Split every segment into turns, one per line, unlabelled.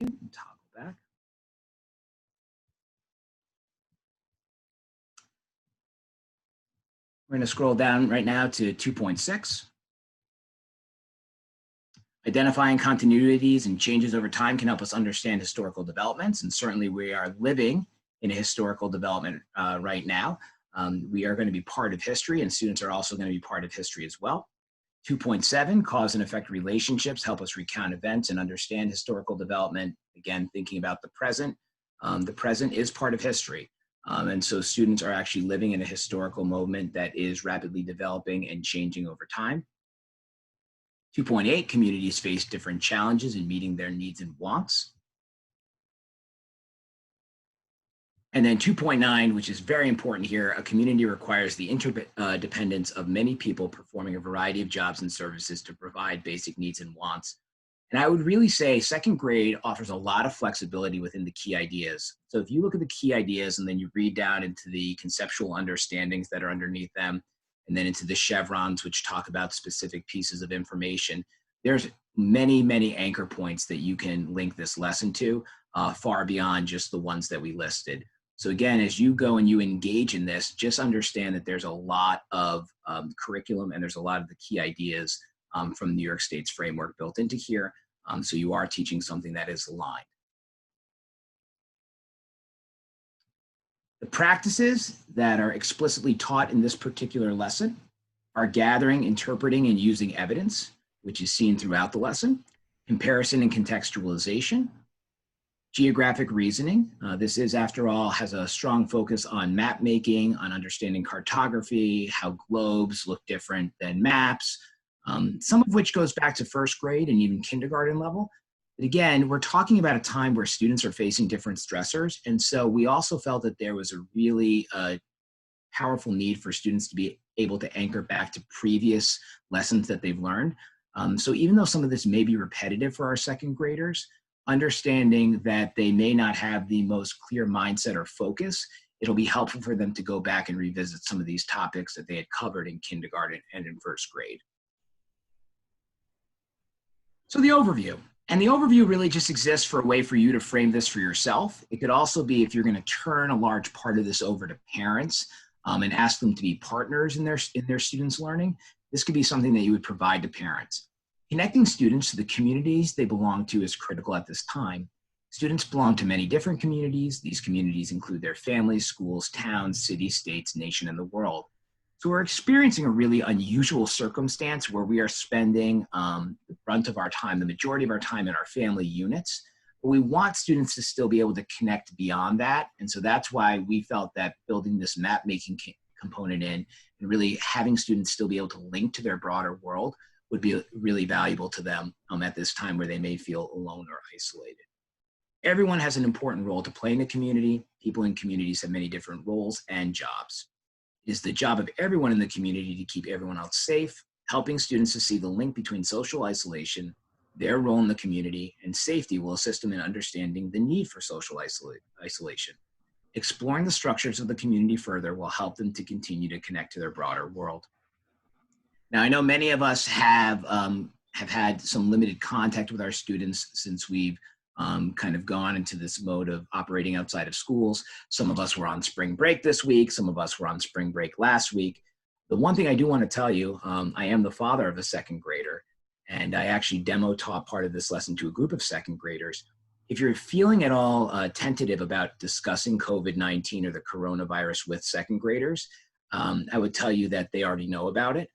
second and toggle back. We're going to scroll down right now to 2.6. Identifying continuities and changes over time can help us understand historical developments, and certainly we are living in a historical development right now. We are going to be part of history, and students are also going to be part of history as well. 2.7, cause and effect relationships help us recount events and understand historical development. Again, thinking about the present. The present is part of history. And so students are actually living in a historical moment that is rapidly developing and changing over time. 2.8, communities face different challenges in meeting their needs and wants. And then 2.9, which is very important here, a community requires the interdependence of many people performing a variety of jobs and services to provide basic needs and wants. And I would really say second grade offers a lot of flexibility within the key ideas. So if you look at the key ideas and then you read down into the conceptual understandings that are underneath them, and then into the chevrons, which talk about specific pieces of information, there's many, many anchor points that you can link this lesson to, far beyond just the ones that we listed. So again, as you go and you engage in this, just understand that there's a lot of curriculum and there's a lot of the key ideas from New York State's framework built into here. So you are teaching something that is aligned. The practices that are explicitly taught in this particular lesson are gathering, interpreting, and using evidence, which is seen throughout the lesson, comparison and contextualization, geographic reasoning. This is, after all, has a strong focus on map making, on understanding cartography, how globes look different than maps, some of which goes back to first grade and even kindergarten level. But again, we're talking about a time where students are facing different stressors. And so we also felt that there was a really powerful need for students to be able to anchor back to previous lessons that they've learned. So even though some of this may be repetitive for our second graders, understanding that they may not have the most clear mindset or focus, it'll be helpful for them to go back and revisit some of these topics that they had covered in kindergarten and in first grade. So the overview. And the overview really just exists for a way for you to frame this for yourself. It could also be if you're going to turn a large part of this over to parents and ask them to be partners in their students' learning. This could be something that you would provide to parents. Connecting students to the communities they belong to is critical at this time. Students belong to many different communities. These communities include their families, schools, towns, cities, states, nation, and the world. So we're experiencing a really unusual circumstance where we are spending the brunt of our time, the majority of our time in our family units, but we want students to still be able to connect beyond that. And so that's why we felt that building this map making component in and really having students still be able to link to their broader world would be really valuable to them at this time where they may feel alone or isolated. Everyone has an important role to play in a community. People in communities have many different roles and jobs. It is the job of everyone in the community to keep everyone else safe, helping students to see the link between social isolation, their role in the community, and safety will assist them in understanding the need for social isolation. Exploring the structures of the community further will help them to continue to connect to their broader world. Now, I know many of us have had some limited contact with our students since we've kind of gone into this mode of operating outside of schools. Some of us were on spring break this week. Some of us were on spring break last week. The one thing I do want to tell you, I am the father of a second grader, and I actually demo taught part of this lesson to a group of second graders. If you're feeling at all tentative about discussing COVID-19 or the coronavirus with second graders, I would tell you that they already know about it.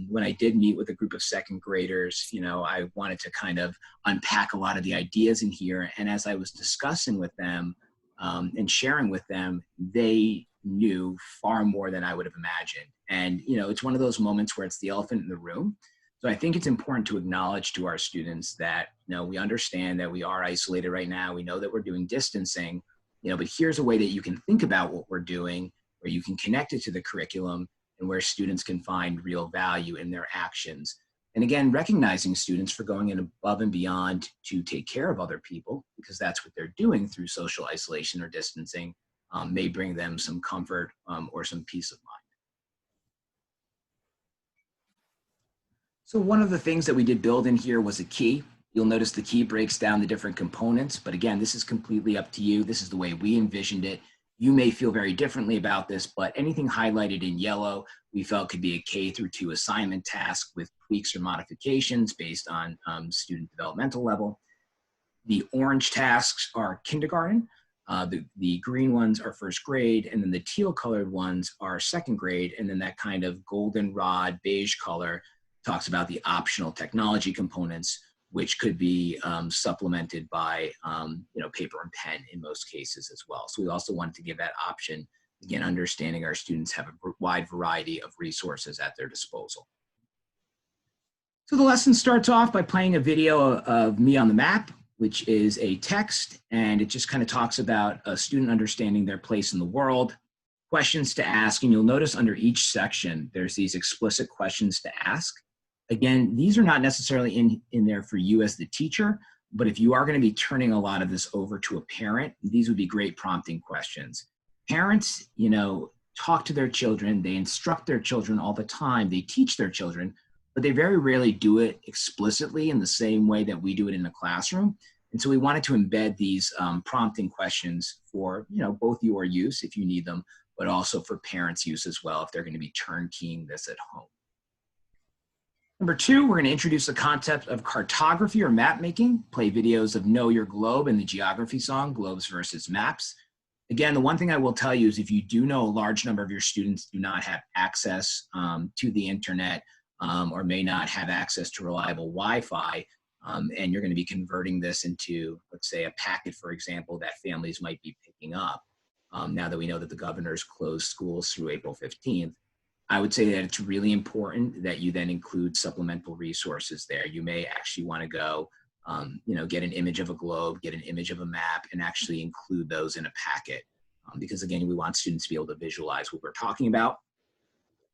When I did meet with a group of second graders, I wanted to kind of unpack a lot of the ideas in here. And as I was discussing with them and sharing with them, they knew far more than I would have imagined. And, it's one of those moments where it's the elephant in the room. So I think it's important to acknowledge to our students that, we understand that we are isolated right now. We know that we're doing distancing, but here's a way that you can think about what we're doing, where you can connect it to the curriculum, and where students can find real value in their actions. And again, recognizing students for going in above and beyond to take care of other people, because that's what they're doing through social isolation or distancing, may bring them some comfort or some peace of mind. So one of the things that we did build in here was a key. You'll notice the key breaks down the different components, but again, this is completely up to you. This is the way we envisioned it. You may feel very differently about this, but anything highlighted in yellow, we felt could be a K through 2 assignment task with tweaks or modifications based on student developmental level. The orange tasks are kindergarten. The green ones are first grade, and then the teal colored ones are second grade. And then that kind of goldenrod beige color talks about the optional technology components, which could be supplemented by paper and pen in most cases as well. So we also wanted to give that option, again, understanding our students have a wide variety of resources at their disposal. So the lesson starts off by playing a video of me on the map, which is a text, and it just kind of talks about a student understanding their place in the world, questions to ask, and you'll notice under each section, there's these explicit questions to ask. Again, these are not necessarily in there for you as the teacher, but if you are going to be turning a lot of this over to a parent, these would be great prompting questions. Parents, talk to their children, they instruct their children all the time, they teach their children, but they very rarely do it explicitly in the same way that we do it in the classroom. And so we wanted to embed these prompting questions for both your use if you need them, but also for parents' use as well if they're going to be turnkeying this at home. Number 2, we're going to introduce the concept of cartography or map making, play videos of Know Your Globe and the Geography song, Globes versus Maps. Again, the one thing I will tell you is if you do know a large number of your students do not have access to the internet or may not have access to reliable Wi-Fi, and you're going to be converting this into, let's say, a packet, for example, that families might be picking up, now that we know that the governor's closed schools through April 15th, I would say that it's really important that you then include supplemental resources there. You may actually want to go, get an image of a globe, get an image of a map, and actually include those in a packet. Because again, we want students to be able to visualize what we're talking about.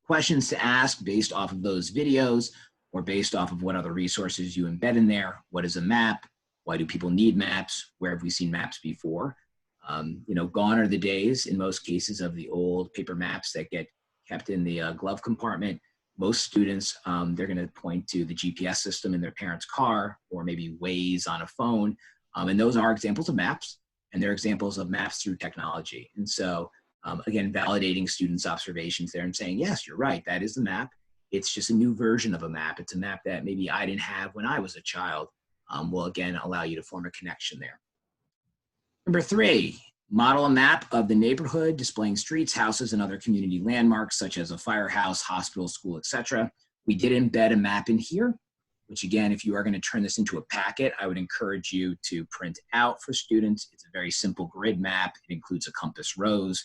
Questions to ask based off of those videos or based off of what other resources you embed in there. What is a map? Why do people need maps? Where have we seen maps before? Gone are the days in most cases of the old paper maps that get kept in the glove compartment. Most students, they're going to point to the GPS system in their parents' car or maybe Waze on a phone. And those are examples of maps, and they're examples of maps through technology. And so, again, validating students' observations there and saying, yes, you're right, that is the map. It's just a new version of a map. It's a map that maybe I didn't have when I was a child. Will, again, allow you to form a connection there. Number 3, model a map of the neighborhood displaying streets, houses, and other community landmarks such as a firehouse, hospital, school, etc. We did embed a map in here, which again, if you are going to turn this into a packet, I would encourage you to print out for students. It's a very simple grid map. It includes a compass rose.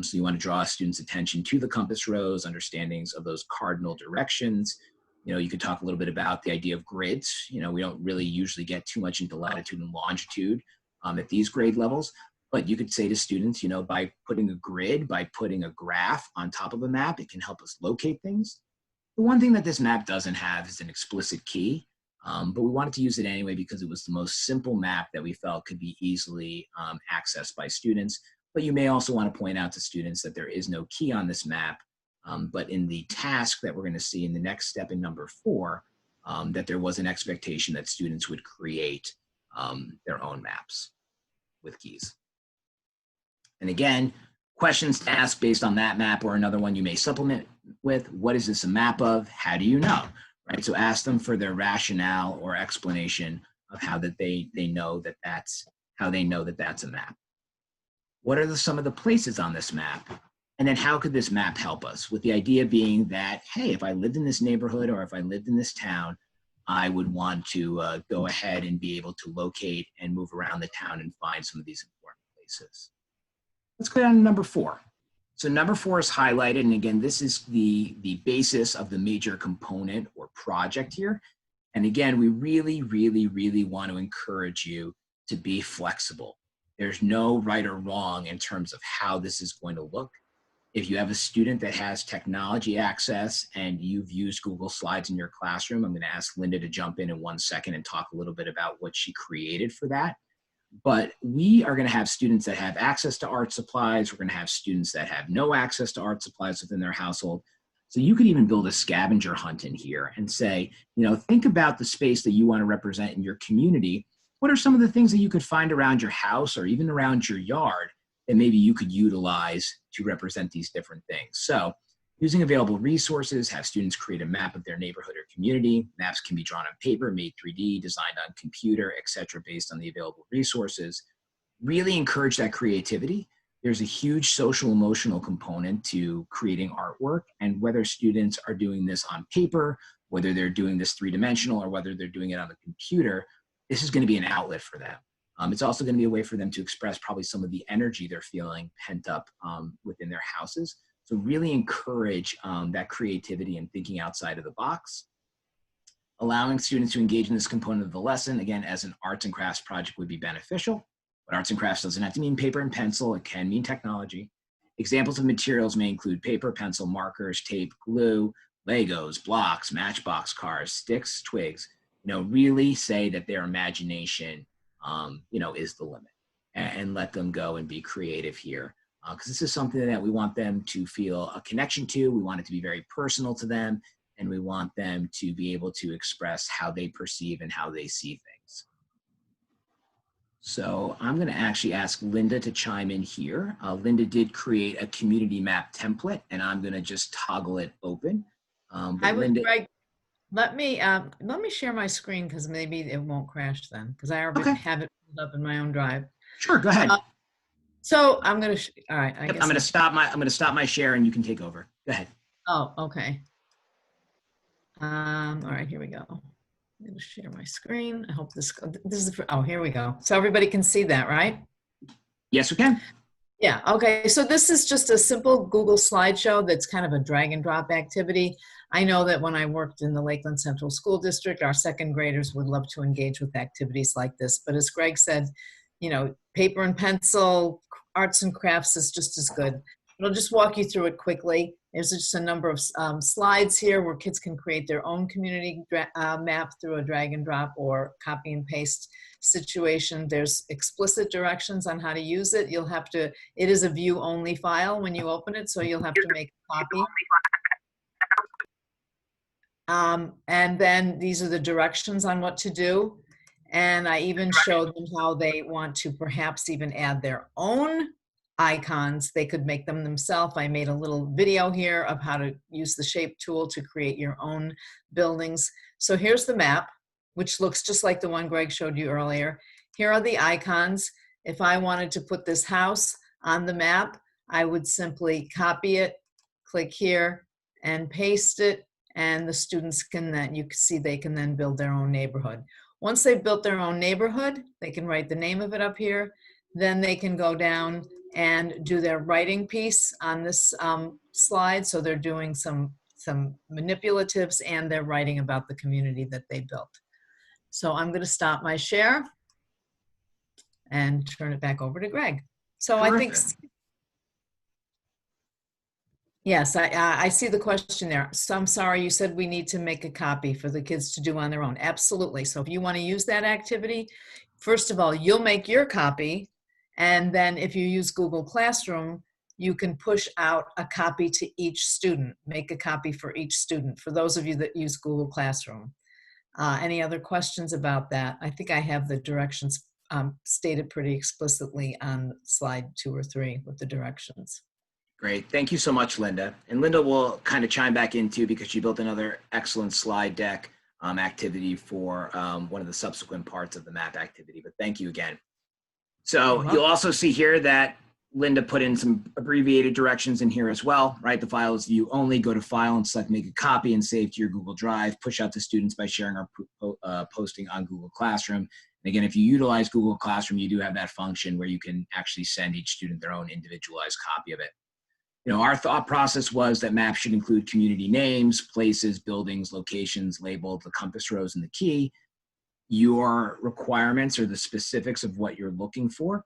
So you want to draw students' attention to the compass rose, understandings of those cardinal directions. You could talk a little bit about the idea of grids. We don't really usually get too much into latitude and longitude at these grade levels. But you could say to students, by putting a grid, by putting a graph on top of a map, it can help us locate things. The one thing that this map doesn't have is an explicit key, but we wanted to use it anyway because it was the most simple map that we felt could be easily accessed by students. But you may also want to point out to students that there is no key on this map, but in the task that we're going to see in the next step in number 4, that there was an expectation that students would create their own maps with keys. And again, questions to ask based on that map or another one you may supplement with. What is this a map of? How do you know? Right? So ask them for their rationale or explanation of how that they know that that's how they know that that's a map. What are some of the places on this map? And then how could this map help us? With the idea being that, hey, if I lived in this neighborhood or if I lived in this town, I would want to go ahead and be able to locate and move around the town and find some of these important places. Let's go down to number 4. So number 4 is highlighted, and again, this is the basis of the major component or project here. And again, we really, really, really want to encourage you to be flexible. There's no right or wrong in terms of how this is going to look. If you have a student that has technology access and you've used Google Slides in your classroom, I'm going to ask Linda to jump in 1 second and talk a little bit about what she created for that. But we are going to have students that have access to art supplies. We're going to have students that have no access to art supplies within their household. So you could even build a scavenger hunt in here and say, think about the space that you want to represent in your community. What are some of the things that you could find around your house or even around your yard that maybe you could utilize to represent these different things? So using available resources, have students create a map of their neighborhood or community. Maps can be drawn on paper, made 3D, designed on computer, etc., based on the available resources. Really encourage that creativity. There's a huge social emotional component to creating artwork, and whether students are doing this on paper, whether they're doing this three-dimensional, or whether they're doing it on the computer, this is going to be an outlet for them. It's also going to be a way for them to express probably some of the energy they're feeling pent up within their houses. So really encourage that creativity and thinking outside of the box. Allowing students to engage in this component of the lesson, again, as an arts and crafts project would be beneficial. But arts and crafts doesn't have to mean paper and pencil, it can mean technology. Examples of materials may include paper, pencil, markers, tape, glue, Legos, blocks, matchbox cars, sticks, twigs. Really say that their imagination, is the limit, and let them go and be creative here. Because this is something that we want them to feel a connection to. We want it to be very personal to them, and we want them to be able to express how they perceive and how they see things. So I'm going to actually ask Linda to chime in here. Linda did create a community map template, and I'm going to just toggle it open.
Linda, Greg, let me share my screen because maybe it won't crash then, because I already have it pulled up in my own drive.
Sure, go ahead.
So I'm going to, all right.
I'm going to stop my share, and you can take over. Go ahead.
Oh, okay. All right, here we go. I'm going to share my screen. I hope this is oh, here we go. So everybody can see that, right?
Yes, we can.
Yeah, okay. So this is just a simple Google slideshow that's kind of a drag and drop activity. I know that when I worked in the Lakeland Central School District, our second graders would love to engage with activities like this. But as Greg said, paper and pencil, arts and crafts is just as good. I'll just walk you through it quickly. There's just a number of slides here where kids can create their own community map through a drag and drop or copy and paste situation. There's explicit directions on how to use it. You'll have to, it is a view only file when you open it, so you'll have to make a copy. And then these are the directions on what to do. And I even showed them how they want to perhaps even add their own icons. They could make them themselves. I made a little video here of how to use the shape tool to create your own buildings. So here's the map, which looks just like the one Greg showed you earlier. Here are the icons. If I wanted to put this house on the map, I would simply copy it, click here, and paste it, and the students can then, you can see they can then build their own neighborhood. Once they've built their own neighborhood, they can write the name of it up here. Then they can go down and do their writing piece on this slide. So they're doing some manipulatives, and they're writing about the community that they built. So I'm going to stop my share and turn it back over to Greg. So terrific. I think, yes, I see the question there. So I'm sorry, you said we need to make a copy for the kids to do on their own. Absolutely. So if you want to use that activity, first of all, you'll make your copy. And then if you use Google Classroom, you can push out a copy to each student, make a copy for each student, for those of you that use Google Classroom. Any other questions about that? I think I have the directions stated pretty explicitly on slide 2 or 3 with the directions.
Great, thank you so much, Linda. And Linda will kind of chime back into, because she built another excellent slide deck activity for one of the subsequent parts of the map activity, but thank you again. So you'll also see here that Linda put in some abbreviated directions in here as well, right? The file is view only. Go to file and select make a copy and save to your Google Drive. Push out to students by sharing or posting on Google Classroom. And again, if you utilize Google Classroom, you do have that function where you can actually send each student their own individualized copy of it. Our thought process was that maps should include community names, places, buildings, locations labeled, the compass rose, and the key. Your requirements or the specifics of what you're looking for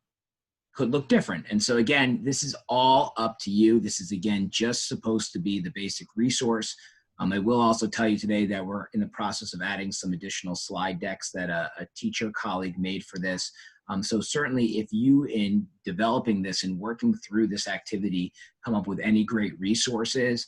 could look different. And so again, this is all up to you. This is, again, just supposed to be the basic resource. I will also tell you today that we're in the process of adding some additional slide decks that a teacher colleague made for this. So certainly if you, in developing this and working through this activity, come up with any great resources,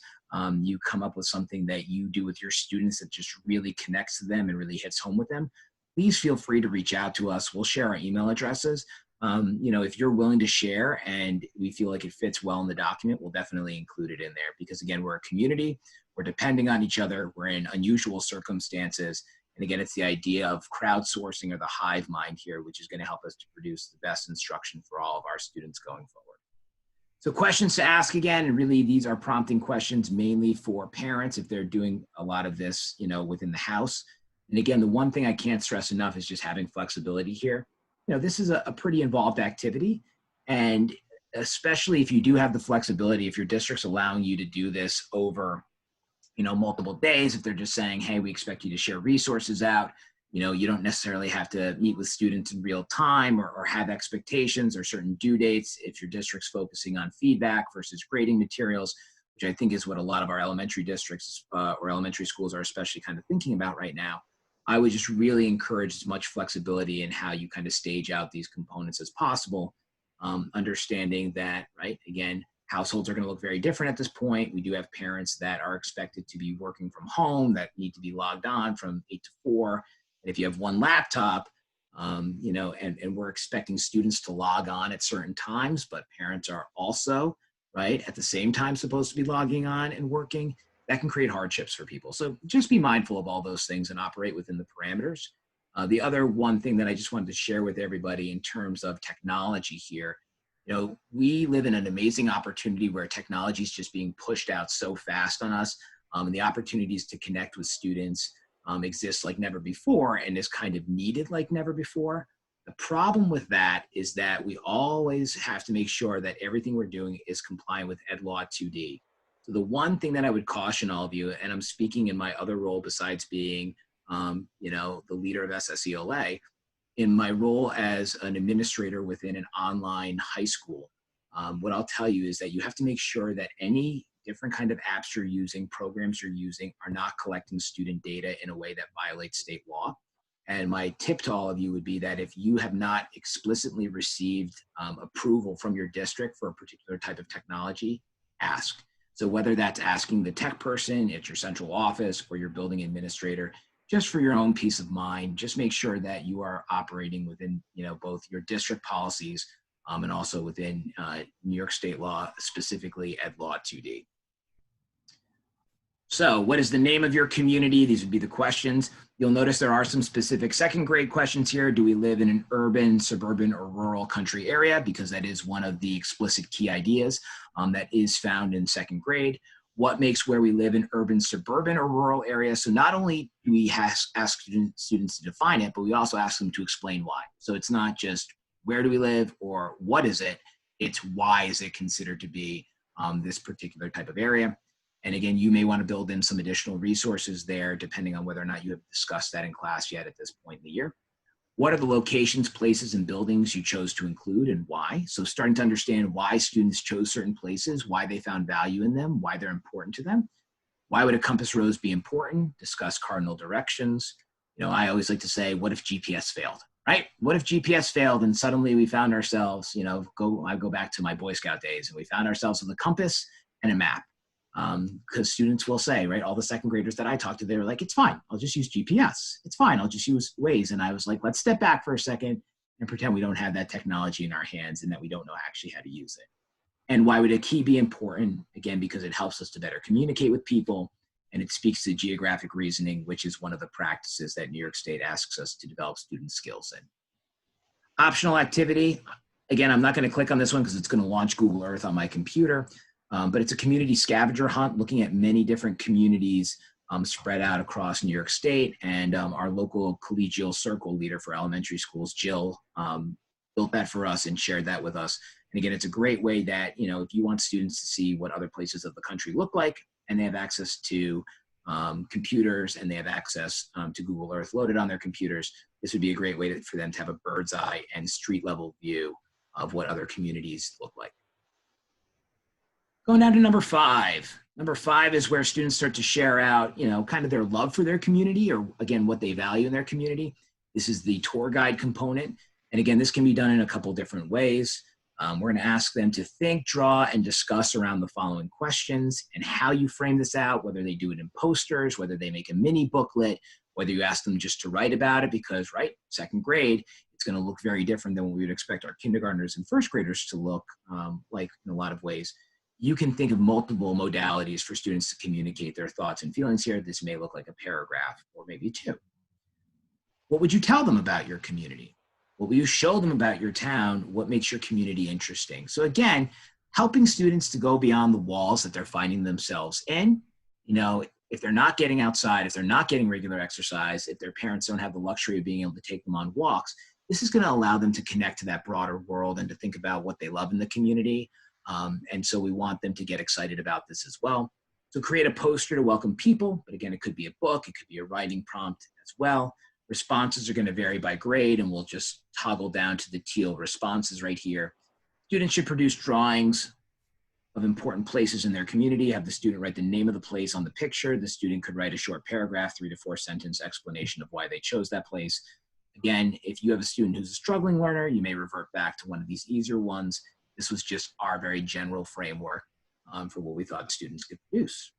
you come up with something that you do with your students that just really connects to them and really hits home with them, please feel free to reach out to us. We'll share our email addresses. If you're willing to share and we feel like it fits well in the document, we'll definitely include it in there, because again, we're a community, we're depending on each other, we're in unusual circumstances. And again, it's the idea of crowdsourcing or the hive mind here, which is going to help us to produce the best instruction for all of our students going forward. So questions to ask again, and really these are prompting questions mainly for parents if they're doing a lot of this, within the house. And again, the one thing I can't stress enough is just having flexibility here. This is a pretty involved activity, and especially if you do have the flexibility, if your district's allowing you to do this over multiple days, if they're just saying, hey, we expect you to share resources out, you don't necessarily have to meet with students in real time or have expectations or certain due dates. If your district's focusing on feedback versus grading materials, which I think is what a lot of our elementary districts or elementary schools are especially kind of thinking about right now, I would just really encourage as much flexibility in how you kind of stage out these components as possible, understanding that, right, again, households are going to look very different at this point. We do have parents that are expected to be working from home that need to be logged on from 8 to 4. And if you have one laptop, and we're expecting students to log on at certain times, but parents are also, right, at the same time supposed to be logging on and working, that can create hardships for people. So just be mindful of all those things and operate within the parameters. The other one thing that I just wanted to share with everybody in terms of technology here, we live in an amazing opportunity where technology is just being pushed out so fast on us, and the opportunities to connect with students exist like never before and is kind of needed like never before. The problem with that is that we always have to make sure that everything we're doing is compliant with Ed Law 2D. So the one thing that I would caution all of you, and I'm speaking in my other role besides being, the leader of SSELA, in my role as an administrator within an online high school, what I'll tell you is that you have to make sure that any different kind of apps you're using, programs you're using, are not collecting student data in a way that violates state law. And my tip to all of you would be that if you have not explicitly received approval from your district for a particular type of technology, ask. So whether that's asking the tech person at your central office or your building administrator, just for your own peace of mind, just make sure that you are operating within, both your district policies and also within New York state law, specifically Ed Law 2D. So what is the name of your community? These would be the questions. You'll notice there are some specific second grade questions here. Do we live in an urban, suburban, or rural country area? Because that is one of the explicit key ideas that is found in second grade. What makes where we live in urban, suburban, or rural areas? So not only do we ask students to define it, but we also ask them to explain why. So it's not just where do we live or what is it, it's why is it considered to be this particular type of area. And again, you may want to build in some additional resources there depending on whether or not you have discussed that in class yet at this point in the year. What are the locations, places, and buildings you chose to include and why? So starting to understand why students chose certain places, why they found value in them, why they're important to them. Why would a compass rose be important? Discuss cardinal directions. I always like to say, what if GPS failed, right? What if GPS failed and suddenly we found ourselves, I go back to my Boy Scout days and we found ourselves with a compass and a map. Because students will say, right, all the second graders that I talked to, they were like, it's fine, I'll just use GPS. It's fine, I'll just use Waze. And I was like, let's step back for a second and pretend we don't have that technology in our hands and that we don't know actually how to use it. And why would a key be important? Again, because it helps us to better communicate with people and it speaks to geographic reasoning, which is one of the practices that New York State asks us to develop student skills in. Optional activity. Again, I'm not going to click on this one because it's going to launch Google Earth on my computer. But it's a community scavenger hunt looking at many different communities spread out across New York State. And our local collegial circle leader for elementary schools, Jill, built that for us and shared that with us. And again, it's a great way that, if you want students to see what other places of the country look like, and they have access to computers and they have access to Google Earth loaded on their computers, this would be a great way for them to have a bird's eye and street level view of what other communities look like. Going down to number 5. Number 5 is where students start to share out, kind of their love for their community or, again, what they value in their community. This is the tour guide component. And again, this can be done in a couple different ways. We're going to ask them to think, draw, and discuss around the following questions and how you frame this out, whether they do it in posters, whether they make a mini booklet, whether you ask them just to write about it, because, right, second grade, it's going to look very different than what we would expect our kindergartners and first graders to look like in a lot of ways. You can think of multiple modalities for students to communicate their thoughts and feelings here. This may look like a paragraph or maybe two. What would you tell them about your community? What will you show them about your town? What makes your community interesting? So again, helping students to go beyond the walls that they're finding themselves in. You know, if they're not getting outside, if they're not getting regular exercise, if their parents don't have the luxury of being able to take them on walks, this is going to allow them to connect to that broader world and to think about what they love in the community. And so we want them to get excited about this as well. So create a poster to welcome people, but again, it could be a book, it could be a writing prompt as well. Responses are going to vary by grade, and we'll just toggle down to the teal responses right here. Students should produce drawings of important places in their community. Have the student write the name of the place on the picture. The student could write a short paragraph, 3 to 4 sentence explanation of why they chose that place. Again, if you have a student who's a struggling learner, you may revert back to one of these easier ones. This was just our very general framework for what we thought students could produce.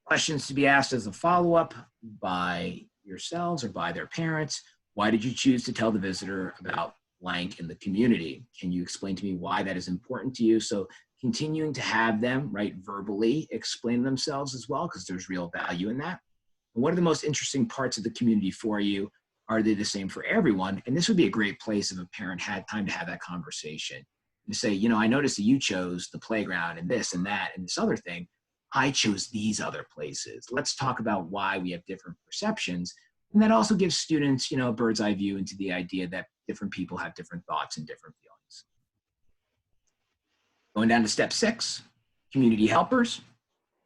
Questions to be asked as a follow-up by yourselves or by their parents. Why did you choose to tell the visitor about blank in the community? Can you explain to me why that is important to you? So continuing to have them, right, verbally explain themselves as well, because there's real value in that. And what are the most interesting parts of the community for you? Are they the same for everyone? And this would be a great place if a parent had time to have that conversation and say, you know, I noticed that you chose the playground and this and that and this other thing. I chose these other places. Let's talk about why we have different perceptions. And that also gives students, you know, a bird's eye view into the idea that different people have different thoughts and different feelings. Going down to step 6, community helpers.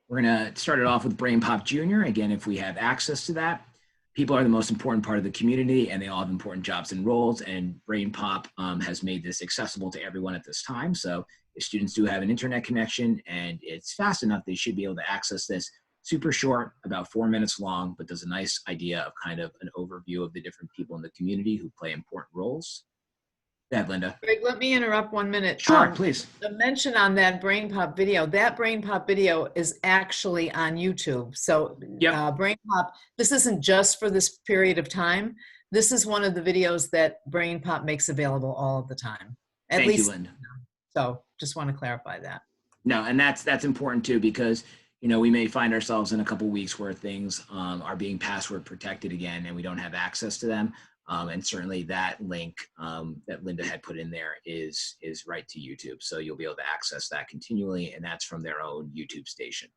We're going to start it off with Brain Pop Junior. Again, if we have access to that. People are the most important part of the community, and they all have important jobs and roles, and Brain Pop has made this accessible to everyone at this time. So if students do have an internet connection and it's fast enough, they should be able to access this. Super short, about 4 minutes long, but does a nice idea of kind of an overview of the different people in the community who play important roles. Go ahead, Linda.
Greg, let me interrupt 1 minute.
Sure, please.
The mention on that Brain Pop video, that Brain Pop video is actually on YouTube. So
Yep.
Brain Pop, this isn't just for this period of time. This is one of the videos that Brain Pop makes available all of the time.
Thank you, Linda.
So just want to clarify that.
No, and that's important too, because you know, we may find ourselves in a couple weeks where things are being password protected again and we don't have access to them. And certainly that link that Linda had put in there is right to YouTube. So you'll be able to access that continually, and that's from their own YouTube station.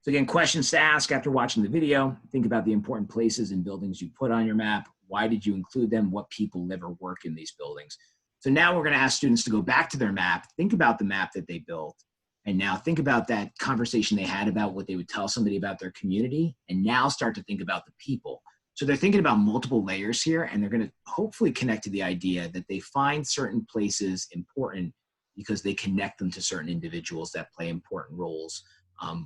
So again, questions to ask after watching the video. Think about the important places and buildings you put on your map. Why did you include them? What people live or work in these buildings? So now we're going to ask students to go back to their map, think about the map that they built, and now think about that conversation they had about what they would tell somebody about their community, and now start to think about the people. So they're thinking about multiple layers here, and they're going to hopefully connect to the idea that they find certain places important because they connect them to certain individuals that play important roles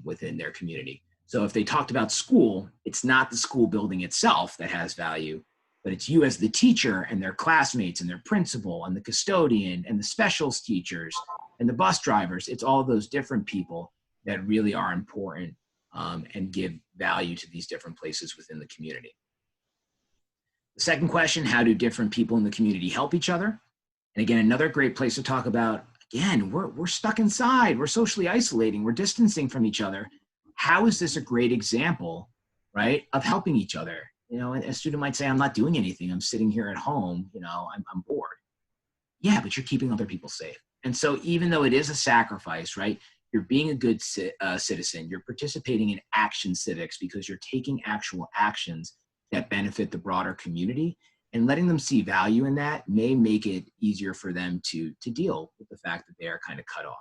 within their community. So if they talked about school, it's not the school building itself that has value, but it's you as the teacher and their classmates and their principal and the custodian and the specials teachers and the bus drivers. It's all those different people that really are important and give value to these different places within the community. The second question, how do different people in the community help each other? And again, another great place to talk about, again, we're stuck inside, we're socially isolating, we're distancing from each other. How is this a great example, right, of helping each other? You know, a student might say, I'm not doing anything, I'm sitting here at home, you know, I'm bored. Yeah, but you're keeping other people safe. And so even though it is a sacrifice, right, you're being a good citizen, you're participating in action civics because you're taking actual actions that benefit the broader community, and letting them see value in that may make it easier for them to deal with the fact that they are kind of cut off.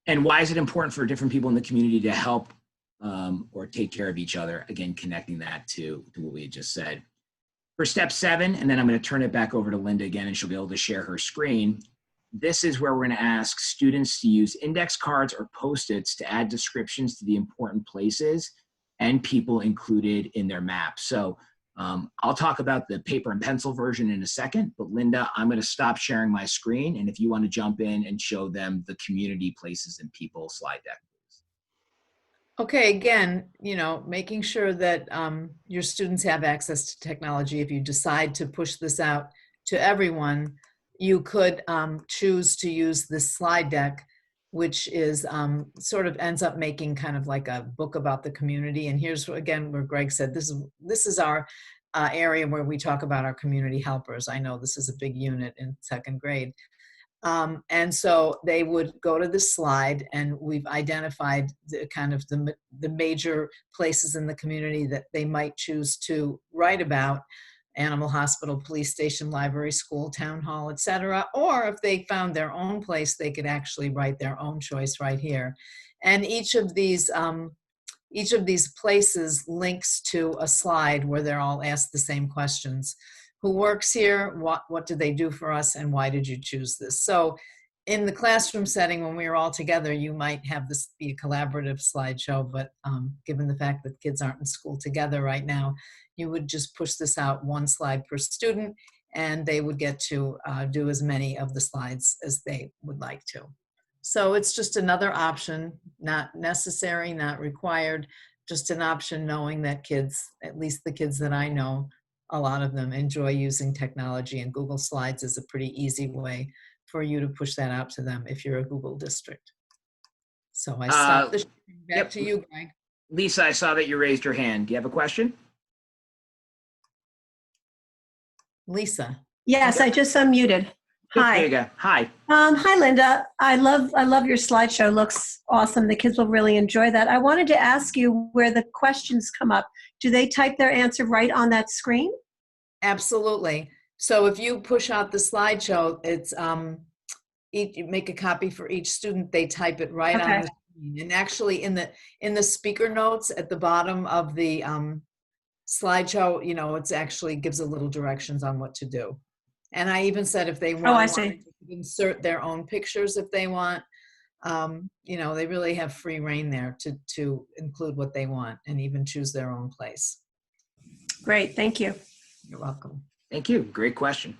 And why is it important for different people in the community to help or take care of each other? Again, connecting that to what we had just said. For step 7, and then I'm going to turn it back over to Linda again, and she'll be able to share her screen. This is where we're going to ask students to use index cards or Post-its to add descriptions to the important places and people included in their map. So I'll talk about the paper and pencil version in a second, but Linda, I'm going to stop sharing my screen. And if you want to jump in and show them the community places and people slide deck.
Okay, again, making sure that your students have access to technology. If you decide to push this out to everyone, you could choose to use this slide deck, which is sort of ends up making kind of like a book about the community. And here's again where Greg said this is our area where we talk about our community helpers. I know this is a big unit in second grade. And so they would go to this slide, and we've identified the kind of the major places in the community that they might choose to write about: animal hospital, police station, library, school, town hall, etc. Or if they found their own place, they could actually write their own choice right here. And each of these places links to a slide where they're all asked the same questions. Who works here? What do they do for us? And why did you choose this? So in the classroom setting, when we were all together, you might have this be a collaborative slideshow, but given the fact that kids aren't in school together right now, you would just push this out one slide per student, and they would get to do as many of the slides as they would like to. So it's just another option, not necessary, not required, just an option, knowing that kids, at least the kids that I know, a lot of them enjoy using technology, and Google Slides is a pretty easy way for you to push that out to them if you're a Google district. So I stop the sharing. Back to you, Greg.
Lisa, I saw that you raised your hand. Do you have a question?
Lisa.
Yes, I just unmuted. Hi.
There you go. Hi.
Hi, Linda. I love your slideshow. Looks awesome. The kids will really enjoy that. I wanted to ask you where the questions come up. Do they type their answer right on that screen?
Absolutely. So if you push out the slideshow, it's you make a copy for each student. They type it right on the screen. And actually, in the speaker notes at the bottom of the slideshow, it's actually gives a little directions on what to do. And I even said if they want to insert their own pictures if they want, they really have free reign there to include what they want and even choose their own place.
Great, thank you.
You're welcome.
Thank you, great question.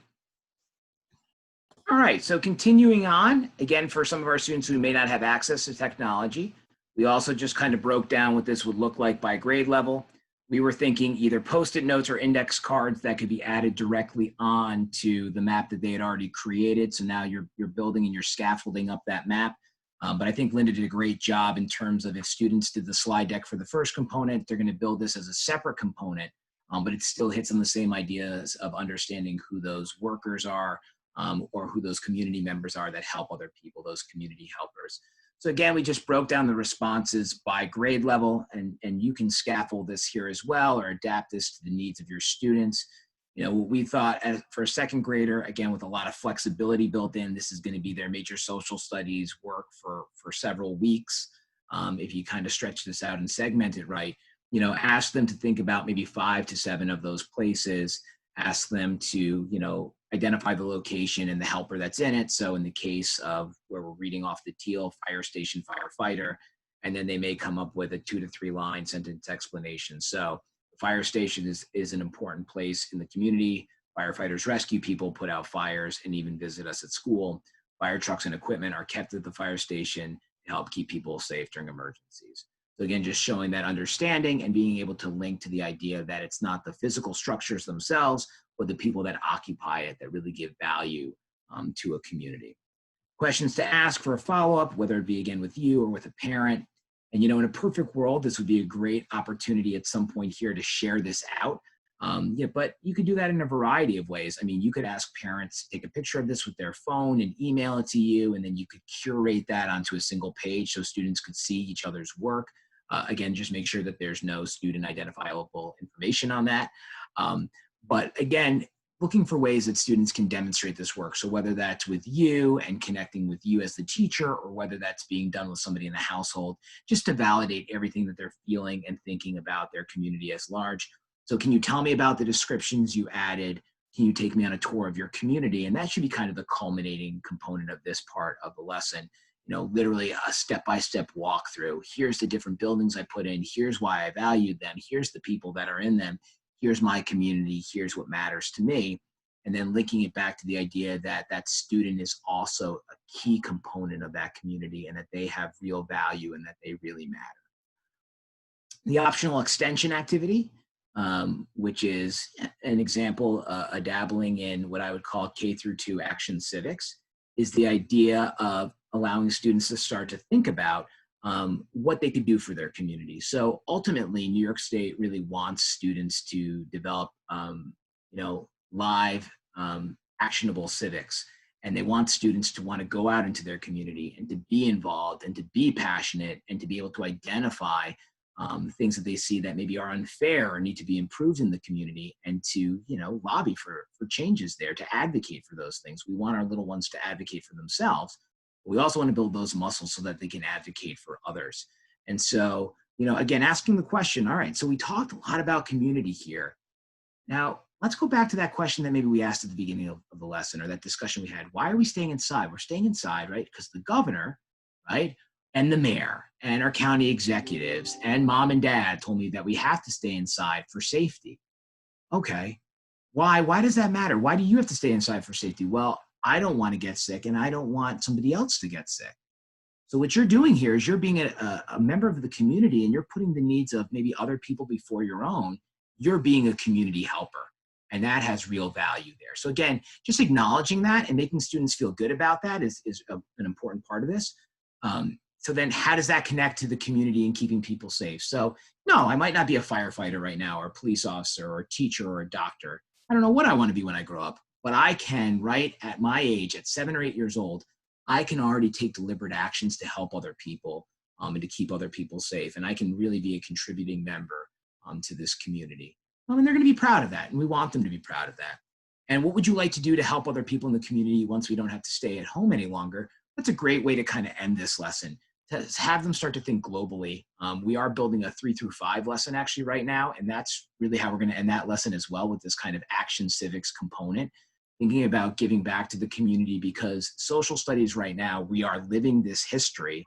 All right, so continuing on, again, for some of our students who may not have access to technology, we also just kind of broke down what this would look like by grade level. We were thinking either Post-it notes or index cards that could be added directly on to the map that they had already created. So now you're building and you're scaffolding up that map. But I think Linda did a great job in terms of if students did the slide deck for the first component, they're going to build this as a separate component, but it still hits on the same ideas of understanding who those workers are or who those community members are that help other people, those community helpers. So again, we just broke down the responses by grade level, and you can scaffold this here as well or adapt this to the needs of your students. What we thought for a second grader, again, with a lot of flexibility built in, this is going to be their major social studies work for several weeks. If you kind of stretch this out and segment it right, ask them to think about maybe 5 to 7 of those places, ask them to, identify the location and the helper that's in it. So in the case of where we're reading off the teal, fire station firefighter, and then they may come up with a 2 to 3 line sentence explanation. So the fire station is an important place in the community. Firefighters rescue people, put out fires, and even visit us at school. Fire trucks and equipment are kept at the fire station to help keep people safe during emergencies. So again, just showing that understanding and being able to link to the idea that it's not the physical structures themselves, but the people that occupy it that really give value to a community. Questions to ask for a follow-up, whether it be again with you or with a parent. And in a perfect world, this would be a great opportunity at some point here to share this out. But you could do that in a variety of ways. I mean, you could ask parents to take a picture of this with their phone and email it to you, and then you could curate that onto a single page so students could see each other's work. Again, just make sure that there's no student identifiable information on that. But again, looking for ways that students can demonstrate this work. So whether that's with you and connecting with you as the teacher, or whether that's being done with somebody in the household, just to validate everything that they're feeling and thinking about their community as large. So can you tell me about the descriptions you added? Can you take me on a tour of your community? And that should be kind of the culminating component of this part of the lesson. Literally a step-by-step walkthrough. Here's the different buildings I put in. Here's why I valued them. Here's the people that are in them. here's my community, here's what matters to me, and then linking it back to the idea that that student is also a key component of that community and that they have real value and that they really matter. The optional extension activity, which is an example, a dabbling in what I would call K-2 action civics, is the idea of allowing students to start to think about what they could do for their community. So ultimately, New York State really wants students to develop, live, actionable civics. And they want students to want to go out into their community and to be involved and to be passionate and to be able to identify things that they see that maybe are unfair or need to be improved in the community, and to, lobby for changes there, to advocate for those things. We want our little ones to advocate for themselves. But we also want to build those muscles so that they can advocate for others. And so, again, asking the question, all right, so we talked a lot about community here. Now, let's go back to that question that maybe we asked at the beginning of the lesson, or that discussion we had. Why are we staying inside? We're staying inside, right? Because the governor, right, and the mayor and our county executives and mom and dad told me that we have to stay inside for safety. Okay, why? Why does that matter? Why do you have to stay inside for safety? Well, I don't want to get sick and I don't want somebody else to get sick. So what you're doing here is you're being a member of the community, and you're putting the needs of maybe other people before your own. You're being a community helper, and that has real value there. So again, just acknowledging that and making students feel good about that is an important part of this. So then how does that connect to the community and keeping people safe? So no, I might not be a firefighter right now, or a police officer, or a teacher, or a doctor. I don't know what I want to be when I grow up, but I can, right at my age, at 7 or 8 years old, I can already take deliberate actions to help other people and to keep other people safe. And I can really be a contributing member to this community. And they're going to be proud of that. And we want them to be proud of that. And what would you like to do to help other people in the community once we don't have to stay at home any longer? That's a great way to kind of end this lesson, to have them start to think globally. We are building a 3 through 5 lesson actually right now. And that's really how we're going to end that lesson as well, with this kind of action civics component, thinking about giving back to the community, because social studies right now, we are living this history,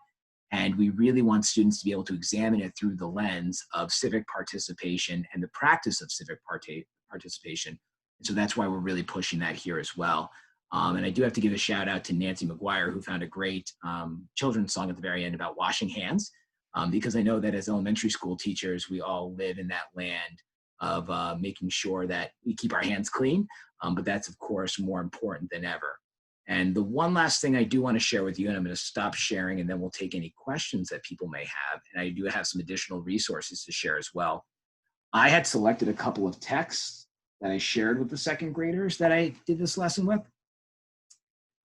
and we really want students to be able to examine it through the lens of civic participation and the practice of civic participation. And so that's why we're really pushing that here as well. And I do have to give a shout out to Nancy McGuire, who found a great children's song at the very end about washing hands, because I know that as elementary school teachers, we all live in that land of making sure that we keep our hands clean. But that's, of course, more important than ever. And the one last thing I do want to share with you, and I'm going to stop sharing and then we'll take any questions that people may have. And I do have some additional resources to share as well. I had selected a couple of texts that I shared with the second graders that I did this lesson with.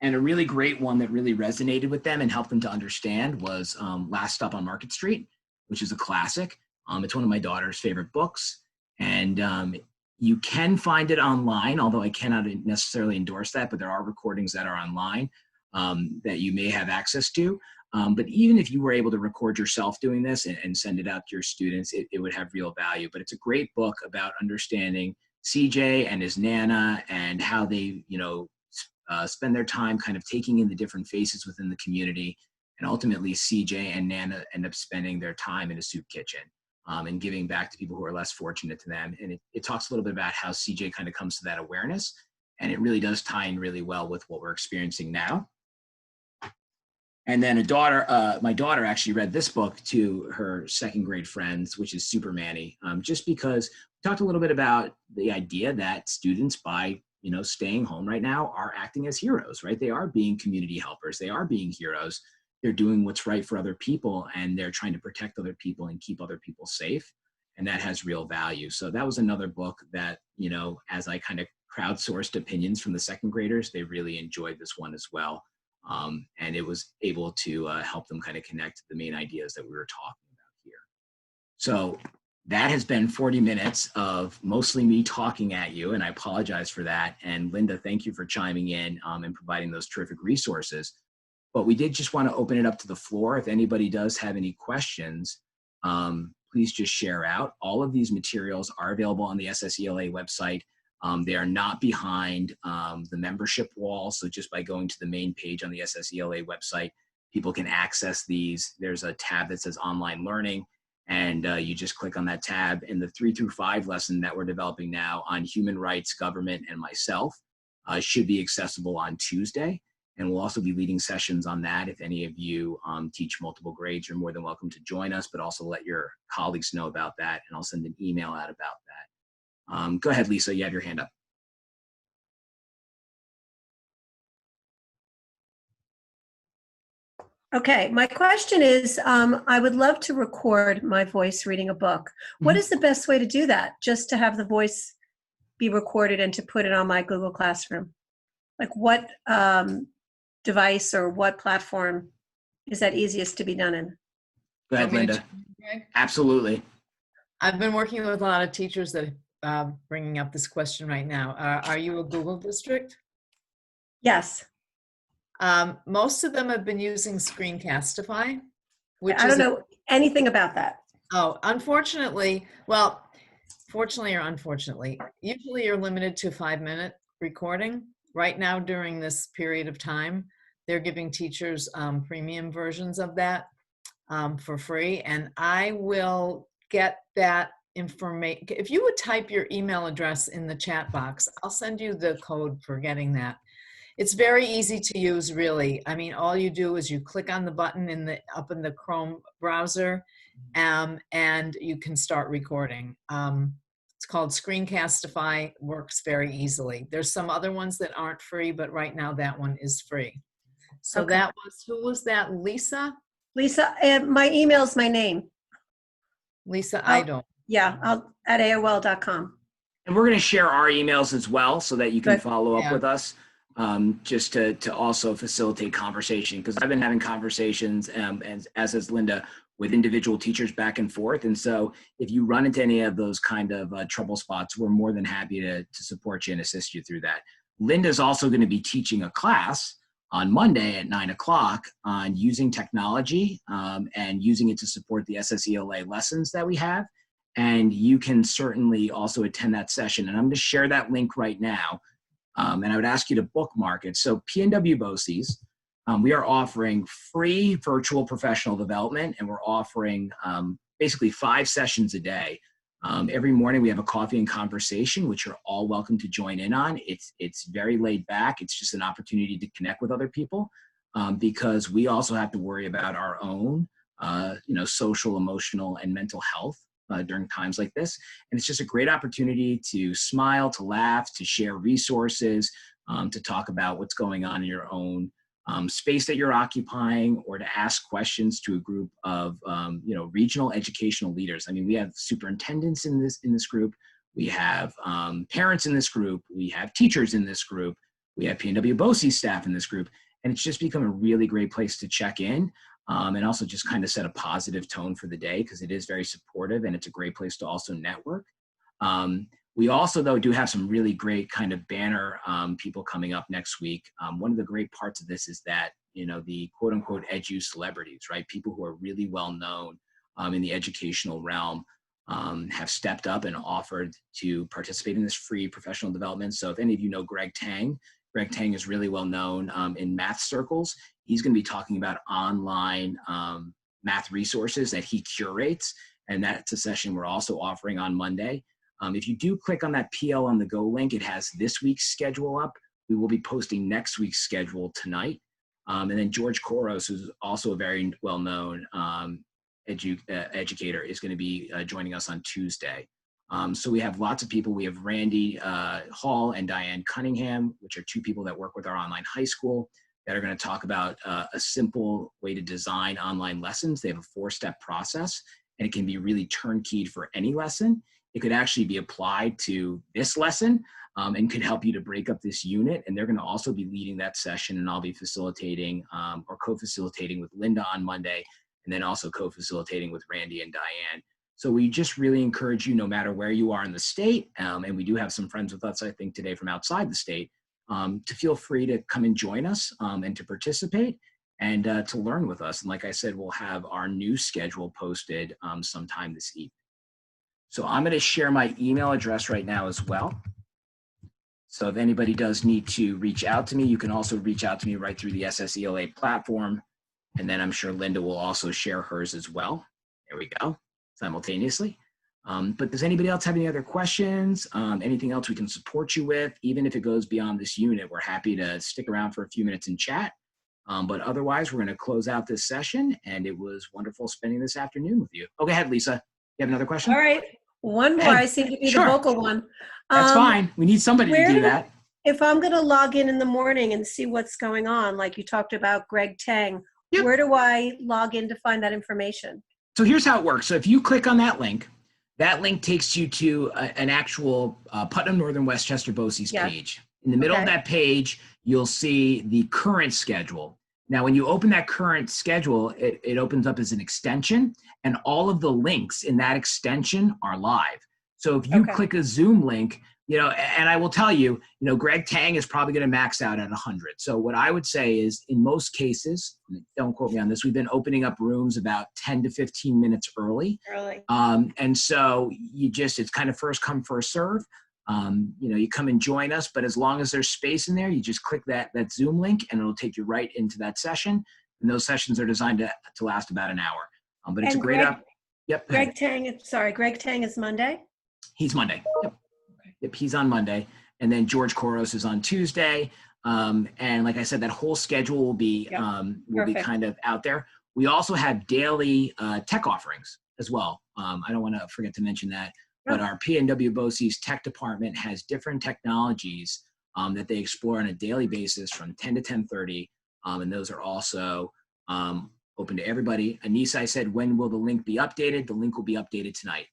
And a really great one that really resonated with them and helped them to understand was Last Stop on Market Street, which is a classic. It's one of my daughter's favorite books. And you can find it online, although I cannot necessarily endorse that, but there are recordings that are online that you may have access to. But even if you were able to record yourself doing this and send it out to your students, it would have real value. But it's a great book about understanding CJ and his Nana and how they, spend their time kind of taking in the different faces within the community. And ultimately, CJ and Nana end up spending their time in a soup kitchen. And giving back to people who are less fortunate to them. And it talks a little bit about how CJ kind of comes to that awareness. And it really does tie in really well with what we're experiencing now. And then my daughter actually read this book to her second grade friends, which is Super Manny, just because we talked a little bit about the idea that students, by staying home right now, are acting as heroes, right? They are being community helpers. They are being heroes. They're doing what's right for other people, and they're trying to protect other people and keep other people safe. And that has real value. So that was another book that, as I kind of crowdsourced opinions from the second graders, they really enjoyed this one as well. And it was able to help them kind of connect to the main ideas that we were talking about here. So that has been 40 minutes of mostly me talking at you, and I apologize for that. And Linda, thank you for chiming in and providing those terrific resources. But we did just want to open it up to the floor. If anybody does have any questions, please just share out. All of these materials are available on the SSELA website. They are not behind the membership wall. So just by going to the main page on the SSELA website, people can access these. There's a tab that says online learning, and you just click on that tab. And the 3 through 5 lesson that we're developing now on human rights, government, and myself should be accessible on Tuesday. And we'll also be leading sessions on that. If any of you teach multiple grades, you're more than welcome to join us, but also let your colleagues know about that. And I'll send an email out about that. Go ahead, Lisa, you have your hand up.
Okay, my question is, I would love to record my voice reading a book. What is the best way to do that? Just to have the voice be recorded and to put it on my Google Classroom? Like what device or what platform is that easiest to be done in?
Go ahead, Linda. Absolutely.
I've been working with a lot of teachers that are bringing up this question right now. Are you a Google district?
Yes.
Most of them have been using Screencastify, which
I don't know anything about that.
Oh, unfortunately, well, fortunately or unfortunately, usually you're limited to a 5-minute recording. Right now, during this period of time, they're giving teachers premium versions of that for free. And I will get that information. If you would type your email address in the chat box, I'll send you the code for getting that. It's very easy to use, really. I mean, all you do is you click on the button up in the Chrome browser, and you can start recording. It's called Screencastify, works very easily. There's some other ones that aren't free, but right now that one is free. So
Okay.
who was that, Lisa?
Lisa, my email's my name.
Lisa, I don't.
Yeah, at AOL.com.
And we're going to share our emails as well so that you can follow up
Yeah.
with us, just to also facilitate conversation. Because I've been having conversations, as has Linda, with individual teachers back and forth. And so if you run into any of those kind of trouble spots, we're more than happy to support you and assist you through that. Linda's also going to be teaching a class on Monday at 9 o'clock on using technology and using it to support the SSELA lessons that we have. And you can certainly also attend that session. And I'm going to share that link right now. And I would ask you to bookmark it. So PNW BOCES, we are offering free virtual professional development, and we're offering basically 5 sessions a day. Every morning we have a coffee and conversation, which you're all welcome to join in on. It's very laid back. It's just an opportunity to connect with other people because we also have to worry about our own, social, emotional, and mental health during times like this. And it's just a great opportunity to smile, to laugh, to share resources, to talk about what's going on in your own space that you're occupying, or to ask questions to a group of regional educational leaders. I mean, we have superintendents in this group, we have parents in this group, we have teachers in this group, we have PNW BOCES staff in this group, and it's just become a really great place to check in and also just kind of set a positive tone for the day, because it is very supportive and it's a great place to also network. We also, though, do have some really great kind of banner people coming up next week. One of the great parts of this is that, the quote unquote edu celebrities, right? People who are really well known in the educational realm have stepped up and offered to participate in this free professional development. So if any of you know Greg Tang is really well known in math circles. He's going to be talking about online math resources that he curates. And that's a session we're also offering on Monday. If you do click on that PL on the Go link, it has this week's schedule up. We will be posting next week's schedule tonight. And then George Koros, who's also a very well-known educator, is going to be joining us on Tuesday. So we have lots of people. We have Randy Hall and Diane Cunningham, which are 2 people that work with our online high school, that are going to talk about a simple way to design online lessons. They have a 4-step process, and it can be really turnkeyed for any lesson. It could actually be applied to this lesson and could help you to break up this unit. And they're going to also be leading that session, and I'll be facilitating or co-facilitating with Linda on Monday, and then also co-facilitating with Randy and Diane. So we just really encourage you, no matter where you are in the state, and we do have some friends with us, I think, today from outside the state, to feel free to come and join us and to participate and to learn with us. And like I said, we'll have our new schedule posted sometime this evening. So I'm going to share my email address right now as well. So if anybody does need to reach out to me, you can also reach out to me right through the SSELA platform. And then I'm sure Linda will also share hers as well. There we go. simultaneously. But does anybody else have any other questions? Anything else we can support you with? Even if it goes beyond this unit, we're happy to stick around for a few minutes and chat. But otherwise, we're going to close out this session, and it was wonderful spending this afternoon with you. Oh, go ahead, Lisa. You have another question?
All right. One more. I seem to be
Sure.
the vocal one.
That's fine. We need somebody to do that.
If I'm going to log in the morning and see what's going on, like you talked about Greg Tang,
Yep.
Where do I log in to find that information?
So here's how it works. So if you click on that link takes you to an actual Putnam Northern Westchester BOCES page. In the middle of that page, you'll see the current schedule. Now, when you open that current schedule, it opens up as an extension, and all of the links in that extension are live. So if you click a Zoom link, and I will tell you, Greg Tang is probably going to max out at 100. So what I would say is, in most cases, don't quote me on this, we've been opening up rooms about 10 to 15 minutes early. And so it's kind of first come, first serve. You come and join us, but as long as there's space in there, you just click that Zoom link and it'll take you right into that session. And those sessions are designed to last about an hour. But it's a great
Greg Tang is Monday?
He's Monday. Yep, he's on Monday. And then George Koros is on Tuesday. And like I said, that whole schedule will be kind of out there. We also have daily tech offerings as well. I don't want to forget to mention that. But our PNW BOCES tech department has different technologies that they explore on a daily basis from 10 to 10:30. And those are also open to everybody. Anissa, I said, when will the link be updated? The link will be updated tonight.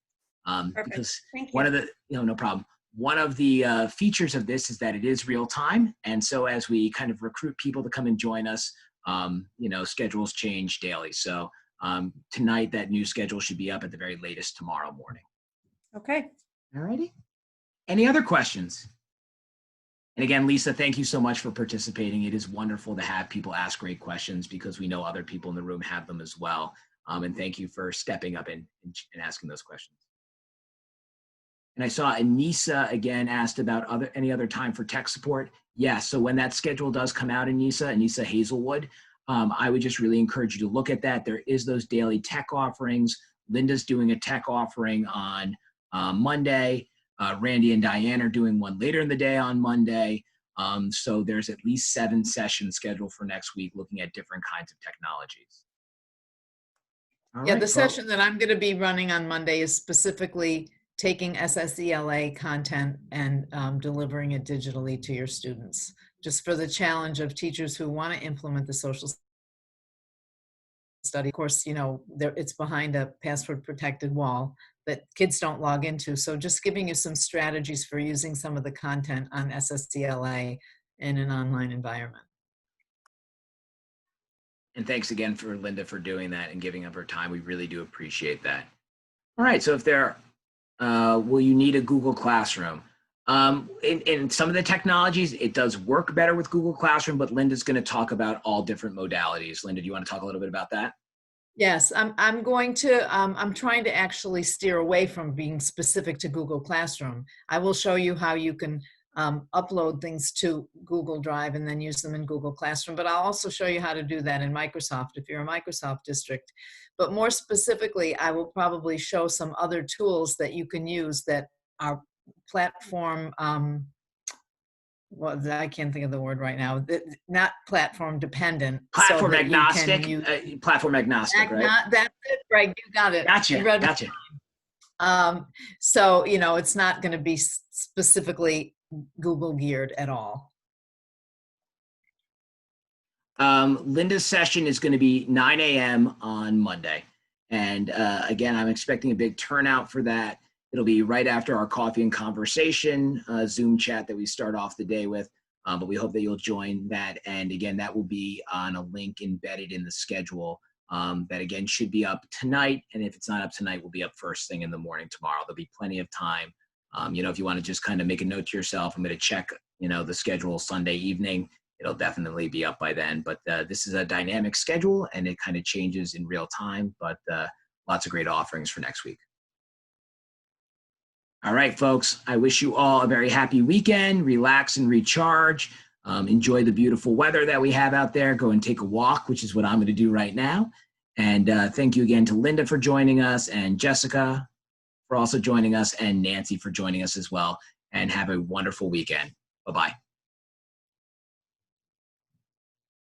Because one of the, no problem. One of the features of this is that it is real time. And so as we kind of recruit people to come and join us, schedules change daily. So tonight, that new schedule should be up at the very latest tomorrow morning.
Okay.
All righty. Any other questions? And again, Lisa, thank you so much for participating. It is wonderful to have people ask great questions because we know other people in the room have them as well. And thank you for stepping up and asking those questions. And I saw Anissa again asked about any other time for tech support. Yes, so when that schedule does come out, Anissa Hazelwood, I would just really encourage you to look at that. There is those daily tech offerings. Linda's doing a tech offering on Monday. Randy and Diane are doing one later in the day on Monday. So there's at least 7 sessions scheduled for next week looking at different kinds of technologies.
The session that I'm going to be running on Monday is specifically taking SSELA content and delivering it digitally to your students, just for the challenge of teachers who want to implement the social study. Of course, it's behind a password protected wall that kids don't log into. So just giving you some strategies for using some of the content on SSELA in an online environment.
And thanks again for Linda for doing that and giving up her time. We really do appreciate that. All right, so if will you need a Google Classroom? In some of the technologies, it does work better with Google Classroom, but Linda's going to talk about all different modalities. Linda, do you want to talk a little bit about that?
Yes, I'm trying to actually steer away from being specific to Google Classroom. I will show you how you can upload things to Google Drive and then use them in Google Classroom, but I'll also show you how to do that in Microsoft if you're a Microsoft district. But more specifically, I will probably show some other tools that you can use that are platform, I can't think of the word right now, not platform dependent.
Platform agnostic, platform agnostic, right?
That's it, Greg, you got it.
Gotcha.
So, it's not going to be specifically Google geared at all.
Linda's session is going to be 9 a.m. on Monday. And again, I'm expecting a big turnout for that. It'll be right after our coffee and conversation Zoom chat that we start off the day with. But we hope that you'll join that. And again, that will be on a link embedded in the schedule that again should be up tonight. And if it's not up tonight, will be up first thing in the morning tomorrow. There'll be plenty of time. If you want to just kind of make a note to yourself, I'm going to check, the schedule Sunday evening. It'll definitely be up by then. But this is a dynamic schedule and it kind of changes in real time. But lots of great offerings for next week. All right, folks, I wish you all a very happy weekend. Relax and recharge. Enjoy the beautiful weather that we have out there. Go and take a walk, which is what I'm going to do right now. And thank you again to Linda for joining us, and Jessica for also joining us, and Nancy for joining us as well. And have a wonderful weekend. Bye-bye.